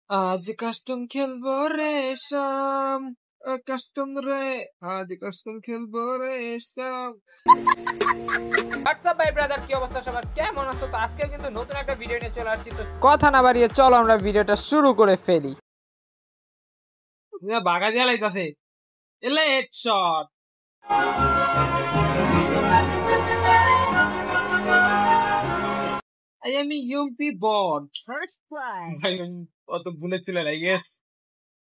आज कस्टम खेलबो रे शाम कस्टम रे आज कस्टम খেলবো রে শাম। হোয়াটসঅ্যাপ ভাই ব্রাদার, কি অবস্থা সবার, কেমন আছো? তো আজকে কিন্তু নতুন একটা ভিডিও নিয়ে চলে আসছি। তো কথা না বাড়িয়ে চলো আমরা ভিডিওটা শুরু করে ফেলি। না বাগা দিয়া লাইতাছে এলে headshot. I am a UMP bot. First try. ভাই অত ভুলে চলে না ইয়েস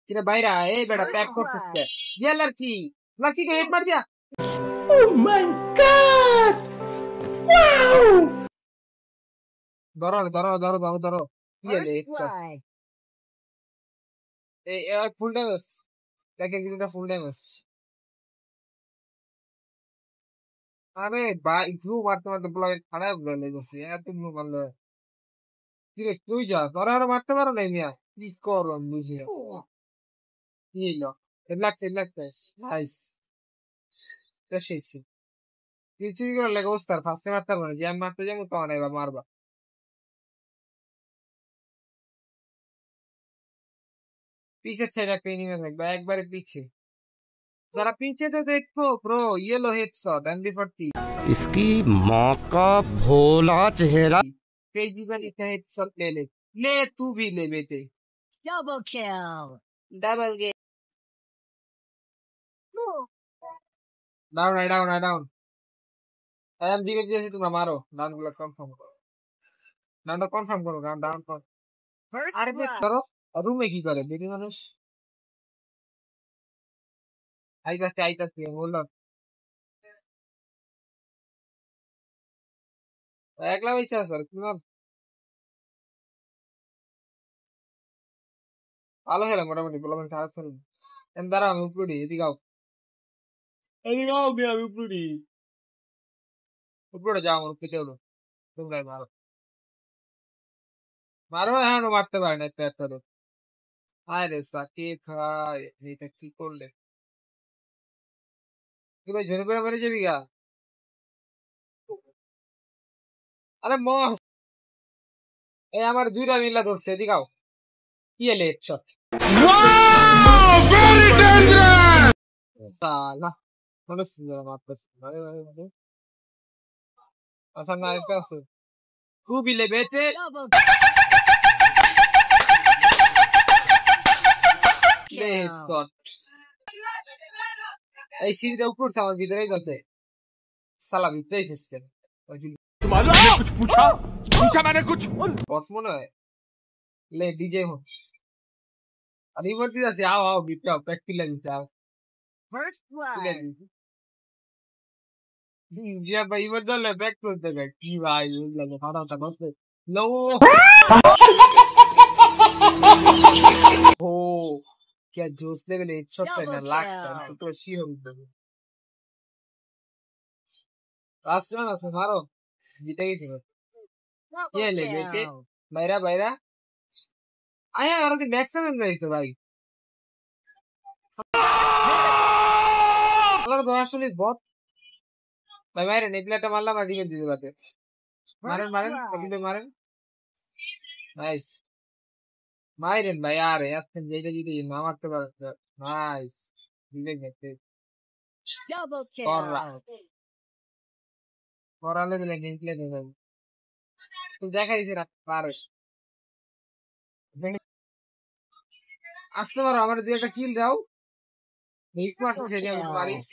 কিরে বাইরা এই বেটা প্যাক করছিস কে দিয়া লাকি লাকি কে হেড মার দিয়া। Oh my god! Wow! ধরো কি হেডশট এই ফুল ড্যামেজ দেখে কিন্তু ফুল ড্যামেজ। আরে ভাই গ্লু মারতে মারতে ব্লক খারাপ গেলে গেছে এত গ্লু মারলে কি রে তুই যা তোরা আর মারতে পারো না মিয়া কি করো বুঝি কি হলো লাগছে নাইস শেষ কিছু করে লাগে ওস্তার ফার্স্টে মারতে পারবো না যে আমি মারতে যাবো তখন এবার মারবা পিছের সাইড একটা এনিমি থাকবে একবারে পিছে जरा पीछे तो देखो ब्रो ये लो हेडशॉट MB40 इसकी माँ का भोला चेहरा तेजी का लिखा हेडशॉट ले तू भी ले बेटे Double kill. Double game down I am धीरे धीरे तुम मारो डाउन को कंफर्म करो डाउन करो First अरे बे blood. करो रूम में की करे बेटी मानुष आइताছে বললাম একলা পয়সা স্যার তোমার ভালো খেলা মোটামুটি বললাম খারাপ খেলেন এম দাঁড়াও আমি উপরে এদিকে আও আমি উপরে যাও আমার উপরে উঠো তোমরা মারো এখন মারতে পারে না একটা লোক আরে সাকে খায় এটা কি করলে কি ভাই ঝরে পড়ে মরে যাবি গা আরে মস এই আমার দুইটা মিলা ধরছে এদিকে আও কি এলে হেডশট সালা মনে সুন্দর মারতেছে আরে আচ্ছা না এটা আছে খুবই লেবেতে Double হেডশট এই সিঁড়িতে উপর আমার ভিতরেই যাচ্ছে সালা ভিতরেই শেষ করে कुछ पूछा मैंने कुछ বট মনে হয় ले डीजे हो अरे वर्दी আছে आओ बिटा पैक पिला दिते आओ first blood. ये भाई बदल बैक करते गए की भाई लगे खाना था बस लो ओ क्या जोश लेवल हेडशॉट करना लाख तो अच्छी हो गई रास्ते में ना मारो जीते गई थी ये ले बेटे Double kill. বাইরা आया यार तो मैक्सिमम नहीं तो भाई আল্লাহর দয়া আসলে বট ভাই মারে নেটলেটা মারলাম আর দিকে দিতে পারবে মারেন নাইস মাইরেন ভাই আরে এখন যেটা যদি না মারতে পারে নাইস দিলে গেছে Double Corra. kill. করালে দিলে গেমপ্লে দেবে তুই দেখাই দিছিস না পারে আসতে পারো আমার দুই একটা কিল দাও স্মার্ট সেটা আমি পারিস